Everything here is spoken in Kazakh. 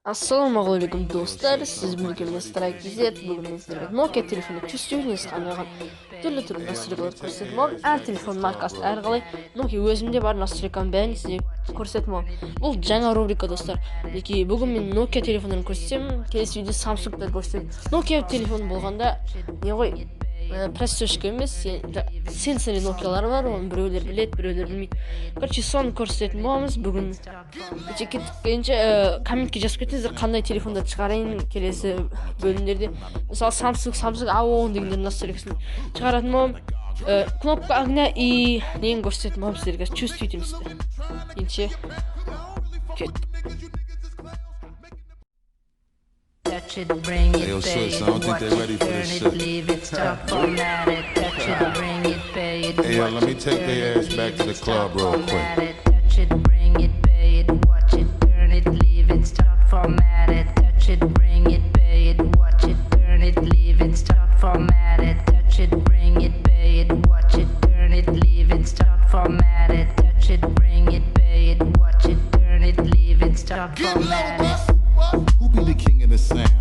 Ассалаумағалейкум достар, сіз білгенде Strike KZ, бүгін мен сіздерге Nokia телефоны көстеуіне сықанаған түрлі настройкаларды көрсетіп маған. Әр телефон маркасы әрқалай Nokia өзімде бар настройканың бәрін сізге көрсетіп маған. Бұл жаңа рубрика достар. Бүгін мен Nokia телефондарын көрсетемін, келесі видео Samsung'тарды көрсетемін. Nokia телефон болғанда не ғой? Пресс-сөшкі емес, сенсорный Nokia'лар бар, оны біреулер біледі, біреулер білмейді. Короче, соны көрсететін боламыз бүгін. Кеттіккенше комментке жазып кетіңіздер, қандай телефондарды шығарайын келесі бөлімдерде. Мысалы Samsung A10 дегендер настройкасын шығаратын боламын. Кнопка огня и нені көрсететін боламын сіздерге. Чувствуйте сіздер. Ендеше кеттік. Touch it, bring it, pay it, watch it, turn it, leave it, stop, format it. Touch it, bring it, pay it, watch it, let me take their ass back to the club real quick. Touch it, bring it, pay it, watch it, turn it, leave it, stop, format it. Touch it, bring it, pay it, watch it, turn it, leave it, stop, format it. Touch it, bring it, pay it, watch it, turn it, leave it, stop, format it. Touch it, bring it, pay it, watch it, turn it, leave it, stop, format it. Who be the king of the sound?